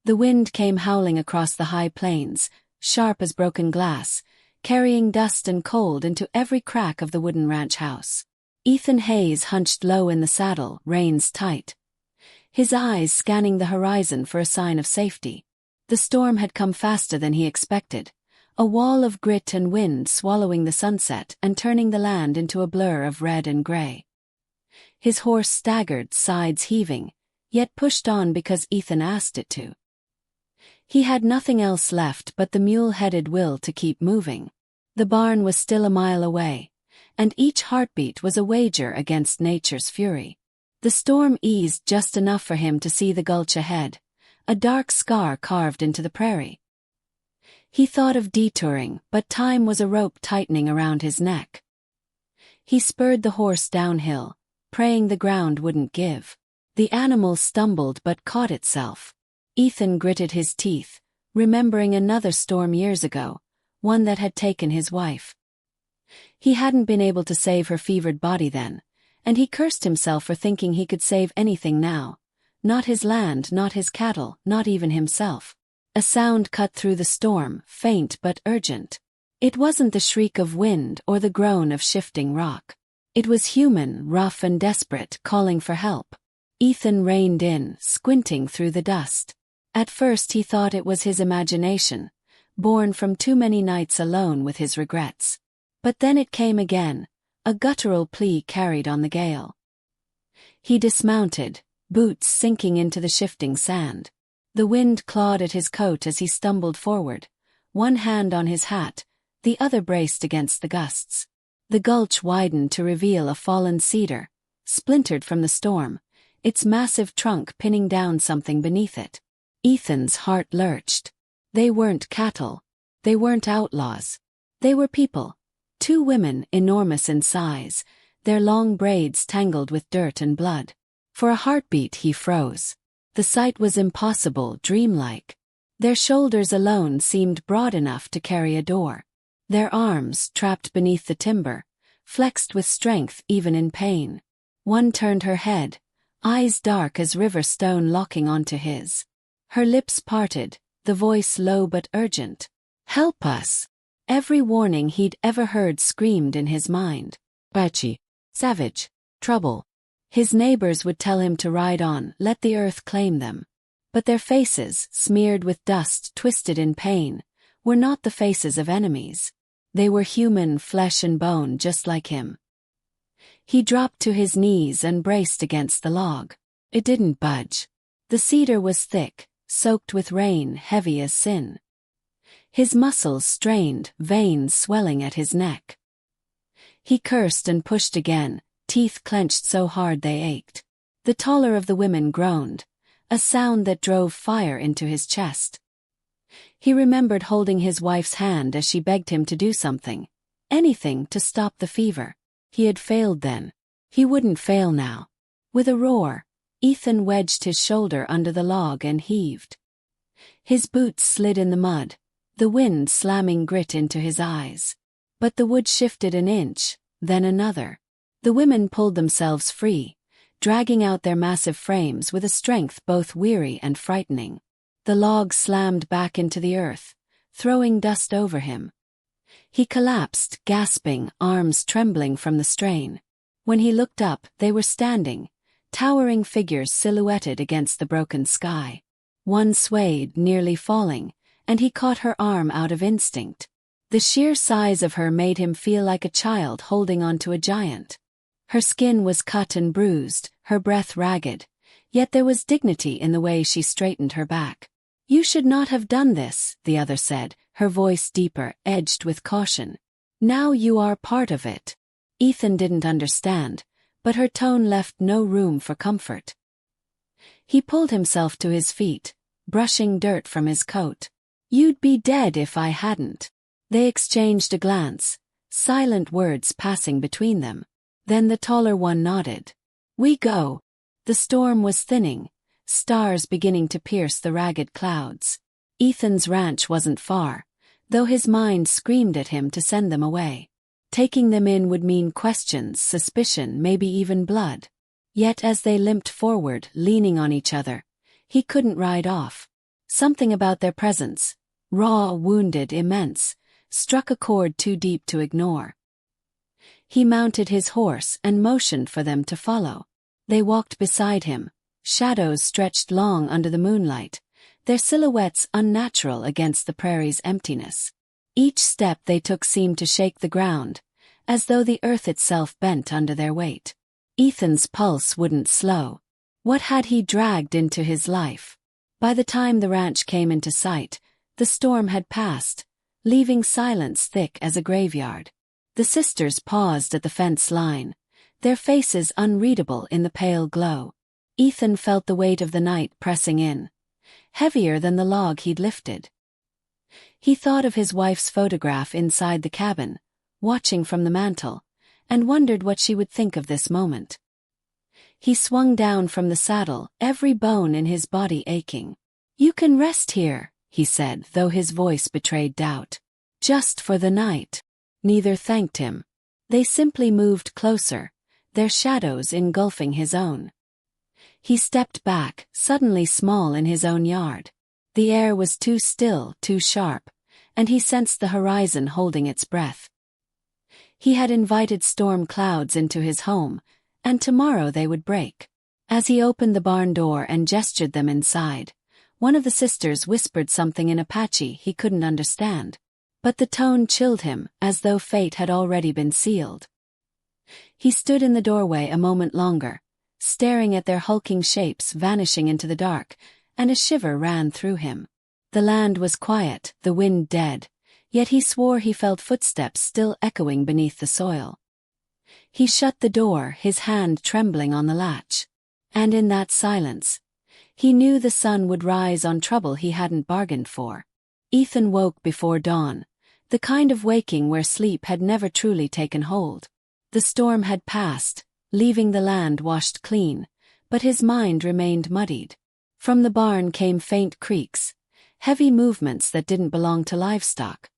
The wind came howling across the high plains, sharp as broken glass, carrying dust and cold into every crack of the wooden ranch house. Ethan Hayes hunched low in the saddle, reins tight, his eyes scanning the horizon for a sign of safety. The storm had come faster than he expected, a wall of grit and wind swallowing the sunset and turning the land into a blur of red and gray. His horse staggered, sides heaving, yet pushed on because Ethan asked it to. He had nothing else left but the mule-headed will to keep moving. The barn was still a mile away, and each heartbeat was a wager against nature's fury. The storm eased just enough for him to see the gulch ahead, a dark scar carved into the prairie. He thought of detouring, but time was a rope tightening around his neck. He spurred the horse downhill, praying the ground wouldn't give. The animal stumbled but caught itself. Ethan gritted his teeth, remembering another storm years ago, one that had taken his wife. He hadn't been able to save her fevered body then, and he cursed himself for thinking he could save anything now. Not his land, not his cattle, not even himself. A sound cut through the storm, faint but urgent. It wasn't the shriek of wind or the groan of shifting rock. It was human, rough and desperate, calling for help. Ethan reined in, squinting through the dust. At first he thought it was his imagination, born from too many nights alone with his regrets. But then it came again, a guttural plea carried on the gale. He dismounted, boots sinking into the shifting sand. The wind clawed at his coat as he stumbled forward, one hand on his hat, the other braced against the gusts. The gulch widened to reveal a fallen cedar, splintered from the storm, its massive trunk pinning down something beneath it. Ethan's heart lurched. They weren't cattle. They weren't outlaws. They were people. Two women, enormous in size, their long braids tangled with dirt and blood. For a heartbeat he froze. The sight was impossible, dreamlike. Their shoulders alone seemed broad enough to carry a door. Their arms, trapped beneath the timber, flexed with strength even in pain. One turned her head, eyes dark as river stone locking onto his. Her lips parted, the voice low but urgent. "Help us!" Every warning he'd ever heard screamed in his mind. Apache. Savage. Trouble. His neighbors would tell him to ride on, let the earth claim them. But their faces, smeared with dust, twisted in pain, were not the faces of enemies. They were human, flesh and bone, just like him. He dropped to his knees and braced against the log. It didn't budge. The cedar was thick, soaked with rain, heavy as sin. His muscles strained, veins swelling at his neck. He cursed and pushed again, teeth clenched so hard they ached. The taller of the women groaned, a sound that drove fire into his chest. He remembered holding his wife's hand as she begged him to do something, anything to stop the fever. He had failed then. He wouldn't fail now. With a roar, Ethan wedged his shoulder under the log and heaved. His boots slid in the mud, the wind slamming grit into his eyes. But the wood shifted an inch, then another. The women pulled themselves free, dragging out their massive frames with a strength both weary and frightening. The log slammed back into the earth, throwing dust over him. He collapsed, gasping, arms trembling from the strain. When he looked up, they were standing, towering figures silhouetted against the broken sky. One swayed, nearly falling, and he caught her arm out of instinct. The sheer size of her made him feel like a child holding onto a giant. Her skin was cut and bruised, her breath ragged, yet there was dignity in the way she straightened her back. "You should not have done this," the other said, her voice deeper, edged with caution. "Now you are part of it." Ethan didn't understand, but her tone left no room for comfort. He pulled himself to his feet, brushing dirt from his coat. "You'd be dead if I hadn't." They exchanged a glance, silent words passing between them. Then the taller one nodded. "We go." The storm was thinning, stars beginning to pierce the ragged clouds. Ethan's ranch wasn't far, though his mind screamed at him to send them away. Taking them in would mean questions, suspicion, maybe even blood. Yet as they limped forward, leaning on each other, he couldn't ride off. Something about their presence, raw, wounded, immense, struck a chord too deep to ignore. He mounted his horse and motioned for them to follow. They walked beside him, shadows stretched long under the moonlight, their silhouettes unnatural against the prairie's emptiness. Each step they took seemed to shake the ground, as though the earth itself bent under their weight. Ethan's pulse wouldn't slow. What had he dragged into his life? By the time the ranch came into sight, the storm had passed, leaving silence thick as a graveyard. The sisters paused at the fence line, their faces unreadable in the pale glow. Ethan felt the weight of the night pressing in, heavier than the log he'd lifted. He thought of his wife's photograph inside the cabin, watching from the mantel, and wondered what she would think of this moment. He swung down from the saddle, every bone in his body aching. "You can rest here," he said, though his voice betrayed doubt. "Just for the night." Neither thanked him. They simply moved closer, their shadows engulfing his own. He stepped back, suddenly small in his own yard. The air was too still, too sharp, and he sensed the horizon holding its breath. He had invited storm clouds into his home, and tomorrow they would break. As he opened the barn door and gestured them inside, one of the sisters whispered something in Apache he couldn't understand. But the tone chilled him, as though fate had already been sealed. He stood in the doorway a moment longer, staring at their hulking shapes vanishing into the dark, and a shiver ran through him. The land was quiet, the wind dead, yet he swore he felt footsteps still echoing beneath the soil. He shut the door, his hand trembling on the latch. And in that silence, he knew the sun would rise on trouble he hadn't bargained for. Ethan woke before dawn, the kind of waking where sleep had never truly taken hold. The storm had passed, leaving the land washed clean, but his mind remained muddied. From the barn came faint creaks, heavy movements that didn't belong to livestock.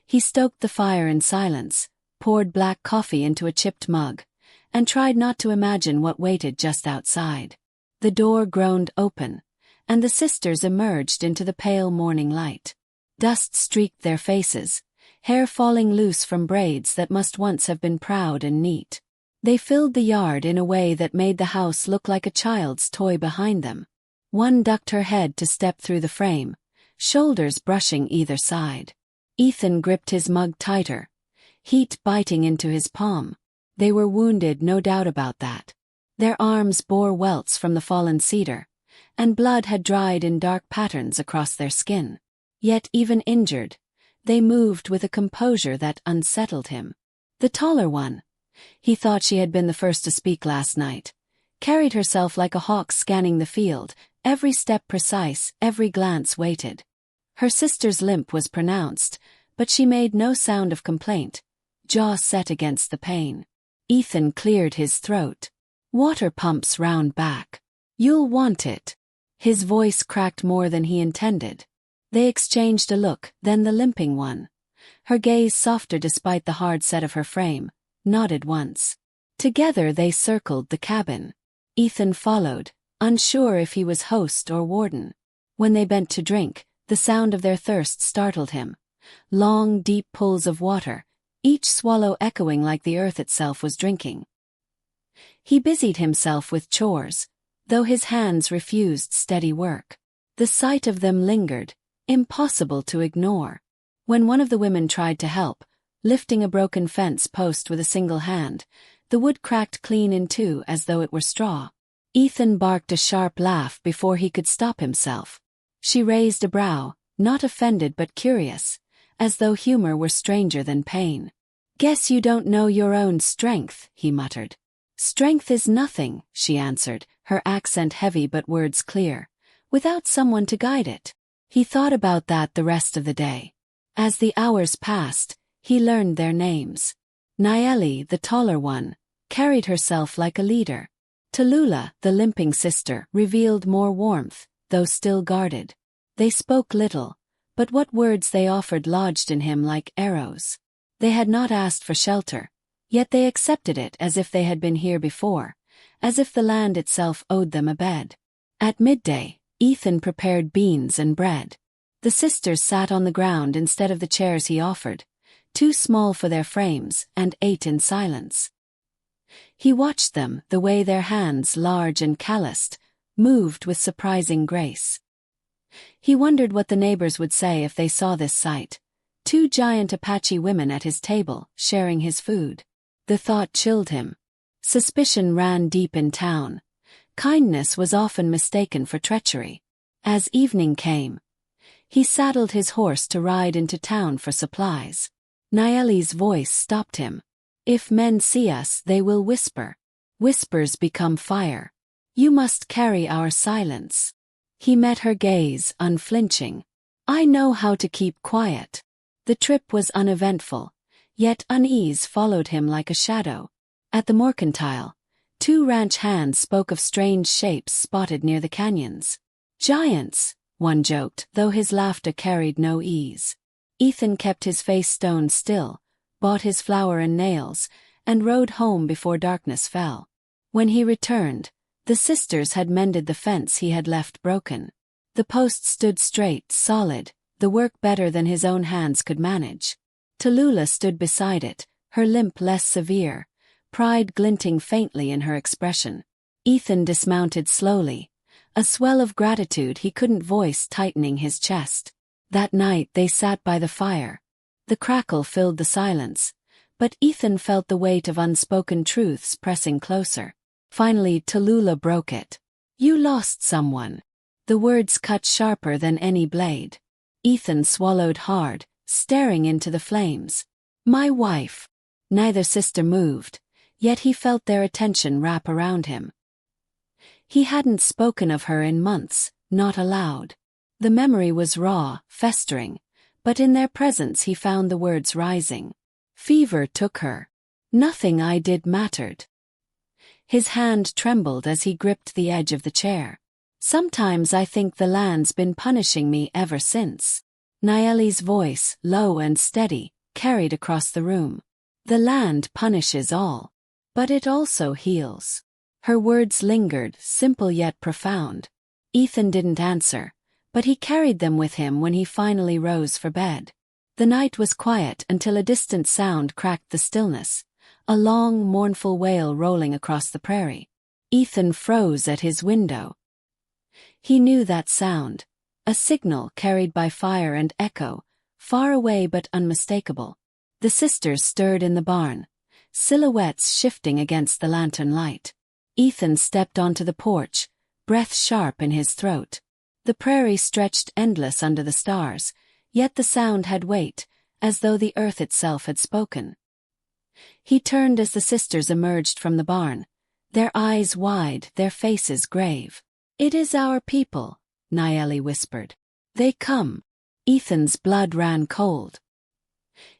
He stoked the fire in silence, poured black coffee into a chipped mug, and tried not to imagine what waited just outside. The door groaned open, and the sisters emerged into the pale morning light. Dust streaked their faces, hair falling loose from braids that must once have been proud and neat. They filled the yard in a way that made the house look like a child's toy behind them. One ducked her head to step through the frame, shoulders brushing either side. Ethan gripped his mug tighter, heat biting into his palm. They were wounded, no doubt about that. Their arms bore welts from the fallen cedar, and blood had dried in dark patterns across their skin. Yet even injured, they moved with a composure that unsettled him. The taller one, he thought she had been the first to speak last night, carried herself like a hawk scanning the field, every step precise, every glance weighted. Her sister's limp was pronounced, but she made no sound of complaint, jaw set against the pain. Ethan cleared his throat. "Water pumps round back. You'll want it." His voice cracked more than he intended. They exchanged a look, then the limping one, her gaze softer despite the hard set of her frame, nodded once. Together they circled the cabin. Ethan followed, unsure if he was host or warden. When they bent to drink, the sound of their thirst startled him. Long, deep pulls of water, each swallow echoing like the earth itself was drinking. He busied himself with chores, though his hands refused steady work. The sight of them lingered, impossible to ignore. When one of the women tried to help, lifting a broken fence post with a single hand, the wood cracked clean in two as though it were straw. Ethan barked a sharp laugh before he could stop himself. She raised a brow, not offended but curious, as though humor were stranger than pain. "Guess you don't know your own strength," he muttered. "Strength is nothing," she answered, her accent heavy but words clear, "without someone to guide it." He thought about that the rest of the day. As the hours passed, he learned their names. Nayeli, the taller one, carried herself like a leader. Tallulah, the limping sister, revealed more warmth, though still guarded. They spoke little, but what words they offered lodged in him like arrows. They had not asked for shelter, yet they accepted it as if they had been here before, as if the land itself owed them a bed. At midday, Ethan prepared beans and bread. The sisters sat on the ground instead of the chairs he offered, too small for their frames, and ate in silence. He watched them, the way their hands, large and calloused, moved with surprising grace. He wondered what the neighbors would say if they saw this sight. Two giant Apache women at his table, sharing his food. The thought chilled him. Suspicion ran deep in town. Kindness was often mistaken for treachery. As evening came, he saddled his horse to ride into town for supplies. Naeli's voice stopped him. If men see us, they will whisper. Whispers become fire. You must carry our silence. He met her gaze, unflinching. I know how to keep quiet. The trip was uneventful, yet unease followed him like a shadow. At the mercantile, two ranch hands spoke of strange shapes spotted near the canyons. Giants, one joked, though his laughter carried no ease. Ethan kept his face stone still, bought his flour and nails, and rode home before darkness fell. When he returned, the sisters had mended the fence he had left broken. The post stood straight, solid, the work better than his own hands could manage. Tallulah stood beside it, her limp less severe, pride glinting faintly in her expression. Ethan dismounted slowly, a swell of gratitude he couldn't voice tightening his chest. That night they sat by the fire. The crackle filled the silence, but Ethan felt the weight of unspoken truths pressing closer. Finally Tallulah broke it. You lost someone. The words cut sharper than any blade. Ethan swallowed hard, staring into the flames. My wife. Neither sister moved, yet he felt their attention wrap around him. He hadn't spoken of her in months, not aloud. The memory was raw, festering, but in their presence he found the words rising. Fever took her. Nothing I did mattered. His hand trembled as he gripped the edge of the chair. Sometimes I think the land's been punishing me ever since. Naeli's voice, low and steady, carried across the room. The land punishes all. But it also heals. Her words lingered, simple yet profound. Ethan didn't answer, but he carried them with him when he finally rose for bed. The night was quiet until a distant sound cracked the stillness, a long, mournful wail rolling across the prairie. Ethan froze at his window. He knew that sound, a signal carried by fire and echo, far away but unmistakable. The sisters stirred in the barn, silhouettes shifting against the lantern light. Ethan stepped onto the porch, breath sharp in his throat. The prairie stretched endless under the stars, yet the sound had weight, as though the earth itself had spoken. He turned as the sisters emerged from the barn, their eyes wide, their faces grave. It is our people, Naeli whispered. They come. Ethan's blood ran cold.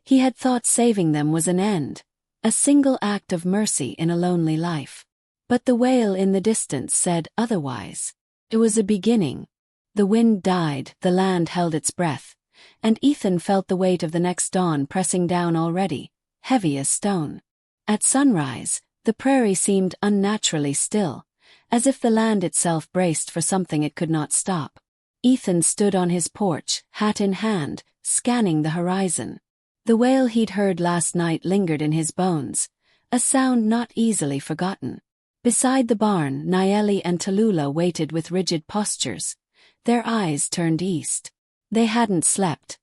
He had thought saving them was an end, a single act of mercy in a lonely life. But the wail in the distance said otherwise. It was a beginning. The wind died, the land held its breath, and Ethan felt the weight of the next dawn pressing down already, heavy as stone. At sunrise, the prairie seemed unnaturally still, as if the land itself braced for something it could not stop. Ethan stood on his porch, hat in hand, scanning the horizon. The wail he'd heard last night lingered in his bones, a sound not easily forgotten. Beside the barn, Naeli and Tallulah waited with rigid postures, their eyes turned east. They hadn't slept.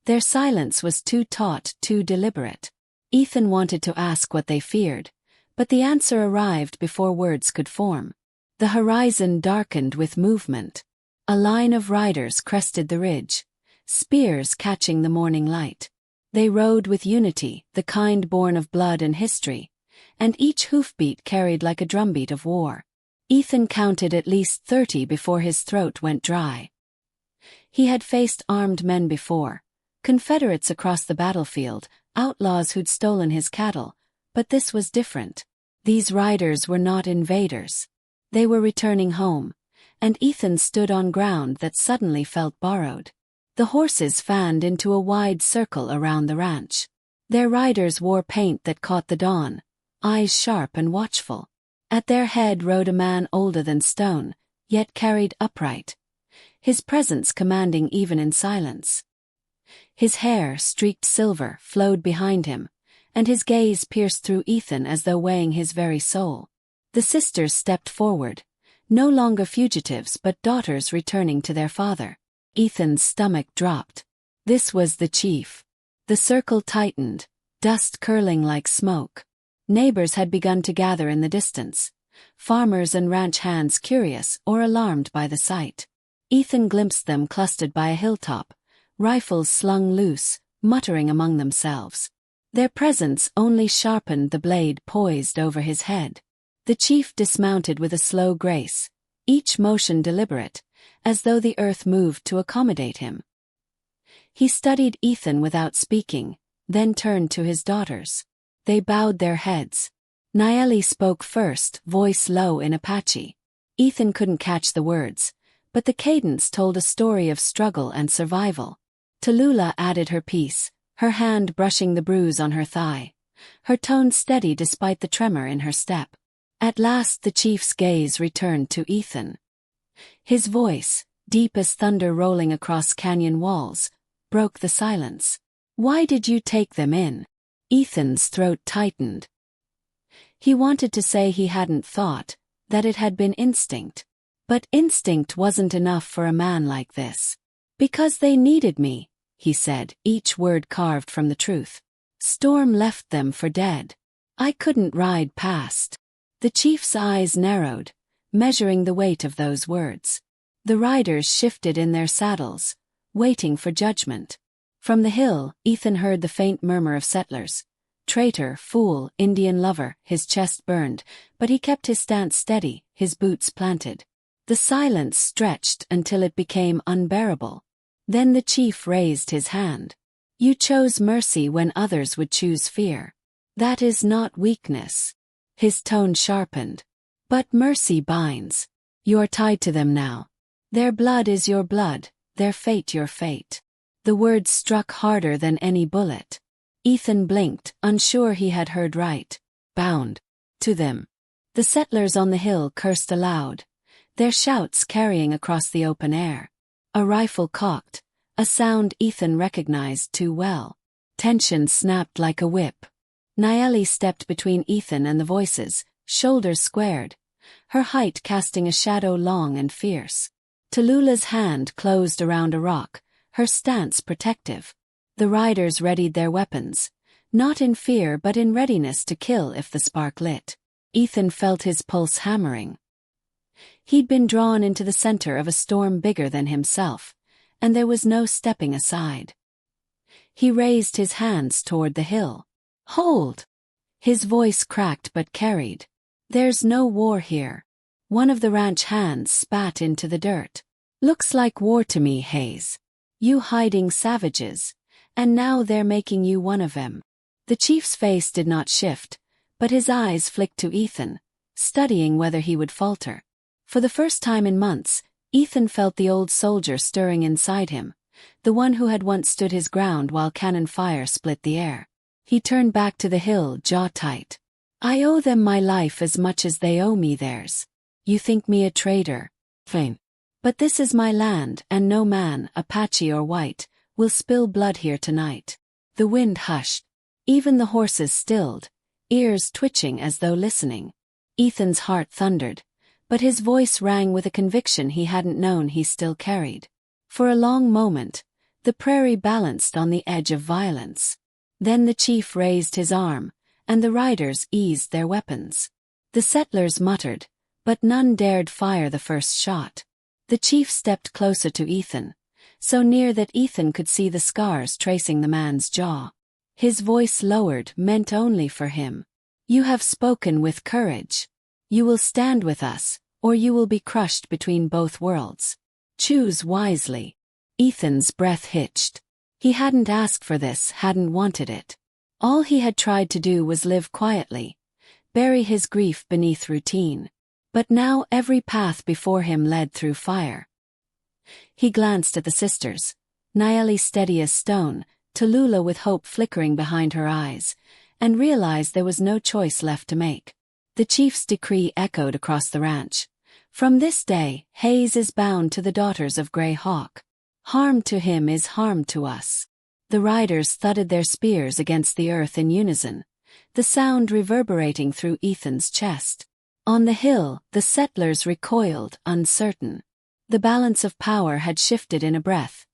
Their silence was too taut, too deliberate. Ethan wanted to ask what they feared, but the answer arrived before words could form. The horizon darkened with movement. A line of riders crested the ridge, spears catching the morning light. They rode with unity, the kind born of blood and history, and each hoofbeat carried like a drumbeat of war. Ethan counted at least 30 before his throat went dry. He had faced armed men before, Confederates across the battlefield, outlaws who'd stolen his cattle, but this was different. These riders were not invaders. They were returning home, and Ethan stood on ground that suddenly felt borrowed. The horses fanned into a wide circle around the ranch. Their riders wore paint that caught the dawn, eyes sharp and watchful. At their head rode a man older than stone, yet carried upright, his presence commanding even in silence. His hair, streaked silver, flowed behind him, and his gaze pierced through Ethan as though weighing his very soul. The sisters stepped forward, no longer fugitives but daughters returning to their father. Ethan's stomach dropped. This was the chief. The circle tightened, dust curling like smoke. Neighbors had begun to gather in the distance, farmers and ranch hands curious or alarmed by the sight. Ethan glimpsed them clustered by a hilltop, rifles slung loose, muttering among themselves. Their presence only sharpened the blade poised over his head. The chief dismounted with a slow grace, each motion deliberate, as though the earth moved to accommodate him. He studied Ethan without speaking, then turned to his daughters. They bowed their heads. Nayeli spoke first, voice low in Apache. Ethan couldn't catch the words, but the cadence told a story of struggle and survival. Tallulah added her piece, her hand brushing the bruise on her thigh, her tone steady despite the tremor in her step. At last the chief's gaze returned to Ethan. His voice, deep as thunder rolling across canyon walls, broke the silence. "Why did you take them in?" Ethan's throat tightened. He wanted to say he hadn't thought, that it had been instinct. But instinct wasn't enough for a man like this. "Because they needed me," he said, each word carved from the truth. "Storm left them for dead. I couldn't ride past." The chief's eyes narrowed, measuring the weight of those words. The riders shifted in their saddles, waiting for judgment. From the hill, Ethan heard the faint murmur of settlers. Traitor, fool, Indian lover. His chest burned, but he kept his stance steady, his boots planted. The silence stretched until it became unbearable. Then the chief raised his hand. "You chose mercy when others would choose fear. That is not weakness." His tone sharpened. "But mercy binds. You're tied to them now. Their blood is your blood, their fate your fate." The words struck harder than any bullet. Ethan blinked, unsure he had heard right. "Bound. To them." The settlers on the hill cursed aloud, their shouts carrying across the open air. A rifle cocked, a sound Ethan recognized too well. Tension snapped like a whip. Nayeli stepped between Ethan and the voices, shoulders squared, her height casting a shadow long and fierce. Tallulah's hand closed around a rock, her stance protective. The riders readied their weapons, not in fear but in readiness to kill if the spark lit. Ethan felt his pulse hammering. He'd been drawn into the center of a storm bigger than himself, and there was no stepping aside. He raised his hands toward the hill. "Hold!" His voice cracked but carried. "There's no war here." One of the ranch hands spat into the dirt. "Looks like war to me, Hayes. You hiding savages. And now they're making you one of them." The chief's face did not shift, but his eyes flicked to Ethan, studying whether he would falter. For the first time in months, Ethan felt the old soldier stirring inside him, the one who had once stood his ground while cannon fire split the air. He turned back to the hill, jaw tight. "I owe them my life as much as they owe me theirs. You think me a traitor? Fine. But this is my land, and no man, Apache or white, will spill blood here tonight." The wind hushed. Even the horses stilled, ears twitching as though listening. Ethan's heart thundered, but his voice rang with a conviction he hadn't known he still carried. For a long moment, the prairie balanced on the edge of violence. Then the chief raised his arm, and the riders eased their weapons. The settlers muttered, but none dared fire the first shot. The chief stepped closer to Ethan, so near that Ethan could see the scars tracing the man's jaw. His voice lowered, meant only for him. "You have spoken with courage. You will stand with us, or you will be crushed between both worlds. Choose wisely." Ethan's breath hitched. He hadn't asked for this, hadn't wanted it. All he had tried to do was live quietly, bury his grief beneath routine. But now every path before him led through fire. He glanced at the sisters, Nayeli steady as stone, Tallulah with hope flickering behind her eyes, and realized there was no choice left to make. The chief's decree echoed across the ranch. From this day, Hayes is bound to the daughters of Grey Hawk. Harm to him is harm to us. The riders thudded their spears against the earth in unison, the sound reverberating through Ethan's chest. On the hill, the settlers recoiled, uncertain. The balance of power had shifted in a breath,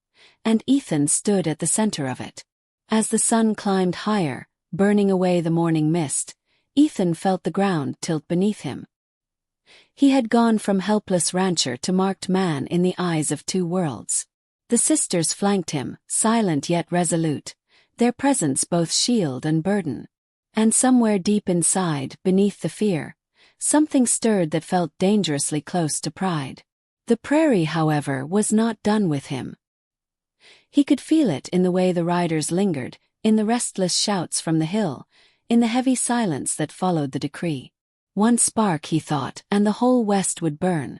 and Ethan stood at the center of it. As the sun climbed higher, burning away the morning mist, Ethan felt the ground tilt beneath him. He had gone from helpless rancher to marked man in the eyes of two worlds. The sisters flanked him, silent yet resolute, their presence both shield and burden. And somewhere deep inside, beneath the fear, something stirred that felt dangerously close to pride. The prairie, however, was not done with him. He could feel it in the way the riders lingered, in the restless shouts from the hill, in the heavy silence that followed the decree. One spark, he thought, and the whole West would burn.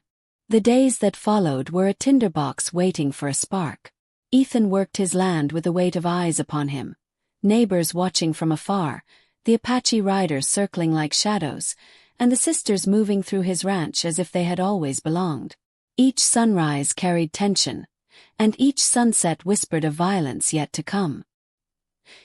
The days that followed were a tinderbox waiting for a spark. Ethan worked his land with a weight of eyes upon him, neighbors watching from afar, the Apache riders circling like shadows, and the sisters moving through his ranch as if they had always belonged. Each sunrise carried tension, and each sunset whispered of violence yet to come.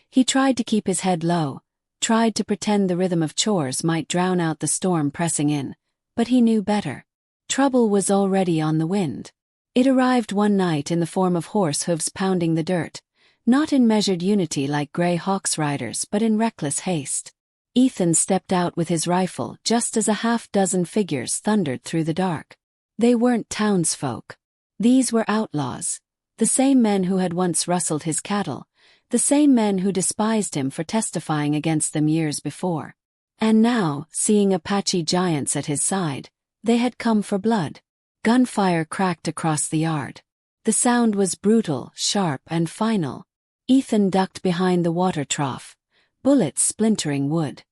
He tried to keep his head low, tried to pretend the rhythm of chores might drown out the storm pressing in, but he knew better. Trouble was already on the wind. It arrived one night in the form of horse hooves pounding the dirt, not in measured unity like Grey Hawk's riders but in reckless haste. Ethan stepped out with his rifle just as a half-dozen figures thundered through the dark. They weren't townsfolk. These were outlaws, the same men who had once rustled his cattle, the same men who despised him for testifying against them years before. And now, seeing Apache giants at his side, they had come for blood. Gunfire cracked across the yard. The sound was brutal, sharp, and final. Ethan ducked behind the water trough, bullets splintering wood.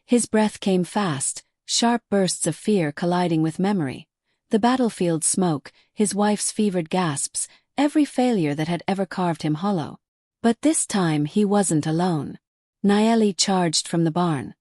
His breath came fast, sharp bursts of fear colliding with memory. The battlefield smoke, his wife's fevered gasps, every failure that had ever carved him hollow. But this time he wasn't alone. Nayeli charged from the barn,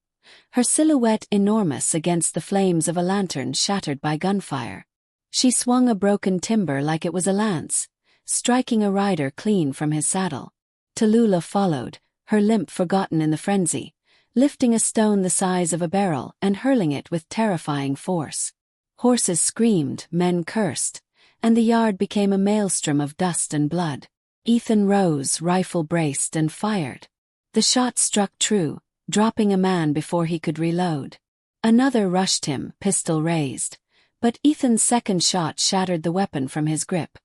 her silhouette enormous against the flames of a lantern shattered by gunfire. She swung a broken timber like it was a lance, striking a rider clean from his saddle. Tallulah followed, her limp forgotten in the frenzy, lifting a stone the size of a barrel and hurling it with terrifying force. Horses screamed, men cursed, and the yard became a maelstrom of dust and blood. Ethan rose, rifle braced, and fired. The shot struck true, dropping a man before he could reload. Another rushed him, pistol raised, but Ethan's second shot shattered the weapon from his grip.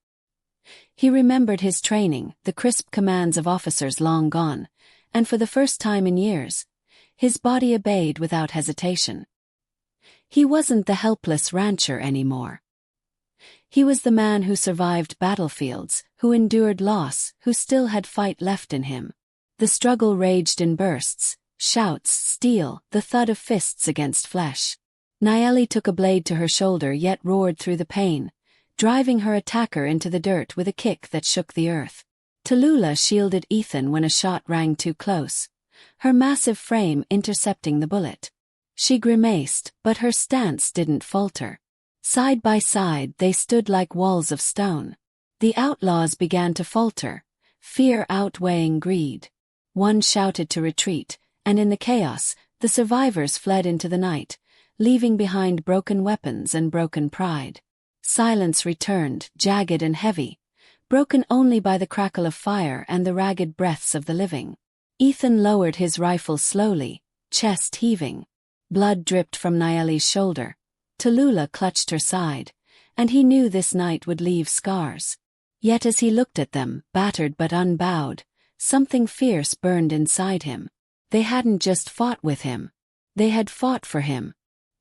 He remembered his training, the crisp commands of officers long gone, and for the first time in years, his body obeyed without hesitation. He wasn't the helpless rancher anymore. He was the man who survived battlefields, who endured loss, who still had fight left in him. The struggle raged in bursts, shouts, steel, the thud of fists against flesh. Nayeli took a blade to her shoulder yet roared through the pain, driving her attacker into the dirt with a kick that shook the earth. Tallulah shielded Ethan when a shot rang too close, her massive frame intercepting the bullet. She grimaced, but her stance didn't falter. Side by side they stood like walls of stone. The outlaws began to falter, fear outweighing greed. One shouted to retreat, and in the chaos, the survivors fled into the night, leaving behind broken weapons and broken pride. Silence returned, jagged and heavy, broken only by the crackle of fire and the ragged breaths of the living. Ethan lowered his rifle slowly, chest heaving. Blood dripped from Nayeli's shoulder. Tallulah clutched her side, and he knew this night would leave scars. Yet as he looked at them, battered but unbowed, something fierce burned inside him. They hadn't just fought with him. They had fought for him.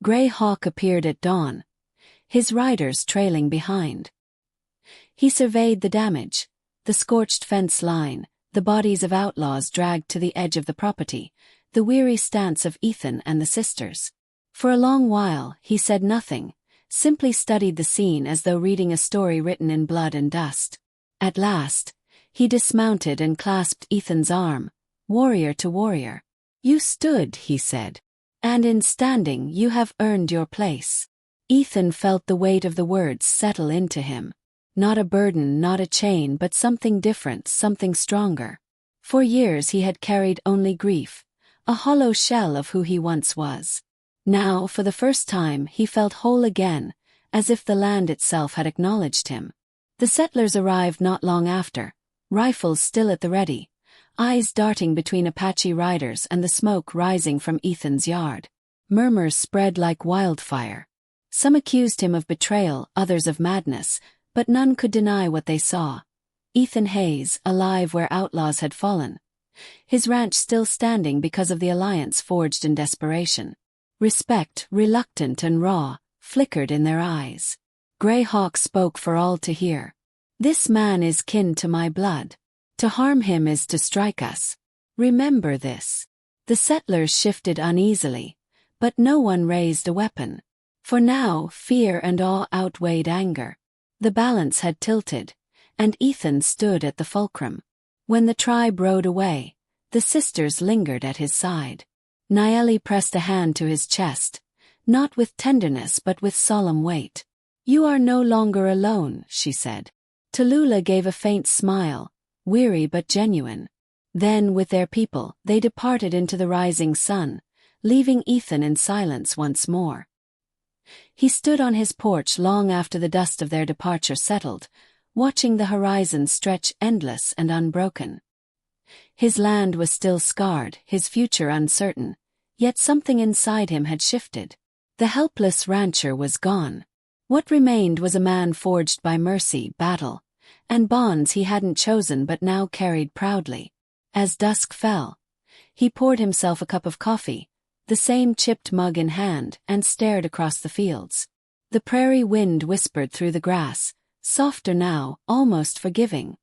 Grey Hawk appeared at dawn, his riders trailing behind. He surveyed the damage, the scorched fence line, the bodies of outlaws dragged to the edge of the property, the weary stance of Ethan and the sisters. For a long while, he said nothing, simply studied the scene as though reading a story written in blood and dust. At last, he dismounted and clasped Ethan's arm, warrior to warrior. "You stood," he said. "And in standing you have earned your place." Ethan felt the weight of the words settle into him. Not a burden, not a chain, but something different, something stronger. For years he had carried only grief, a hollow shell of who he once was. Now, for the first time, he felt whole again, as if the land itself had acknowledged him. The settlers arrived not long after, rifles still at the ready, eyes darting between Apache riders and the smoke rising from Ethan's yard. Murmurs spread like wildfire. Some accused him of betrayal, others of madness, but none could deny what they saw. Ethan Hayes, alive where outlaws had fallen. His ranch still standing because of the alliance forged in desperation. Respect, reluctant and raw, flickered in their eyes. Grey Hawk spoke for all to hear. "This man is kin to my blood. To harm him is to strike us. Remember this." The settlers shifted uneasily, but no one raised a weapon. For now, fear and awe outweighed anger. The balance had tilted, and Ethan stood at the fulcrum. When the tribe rode away, the sisters lingered at his side. Nayeli pressed a hand to his chest, not with tenderness but with solemn weight. "You are no longer alone," she said. Tallulah gave a faint smile, weary but genuine. Then, with their people, they departed into the rising sun, leaving Ethan in silence once more. He stood on his porch long after the dust of their departure settled, watching the horizon stretch endless and unbroken. His land was still scarred, his future uncertain, yet something inside him had shifted. The helpless rancher was gone. What remained was a man forged by mercy, battle, and bonds he hadn't chosen but now carried proudly. As dusk fell, he poured himself a cup of coffee, the same chipped mug in hand, and stared across the fields. The prairie wind whispered through the grass, softer now, almost forgiving.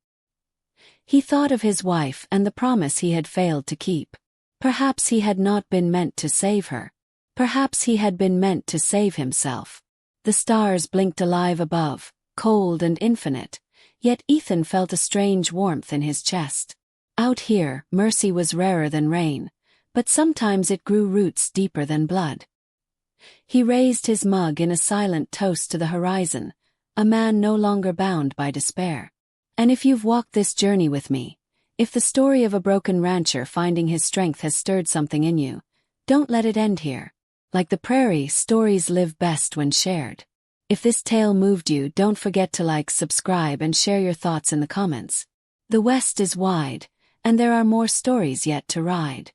He thought of his wife and the promise he had failed to keep. Perhaps he had not been meant to save her. Perhaps he had been meant to save himself. The stars blinked alive above, cold and infinite, yet Ethan felt a strange warmth in his chest. Out here, mercy was rarer than rain, but sometimes it grew roots deeper than blood. He raised his mug in a silent toast to the horizon, a man no longer bound by despair. And if you've walked this journey with me, if the story of a broken rancher finding his strength has stirred something in you, don't let it end here. Like the prairie, stories live best when shared. If this tale moved you, don't forget to like, subscribe, and share your thoughts in the comments. The West is wide, and there are more stories yet to ride.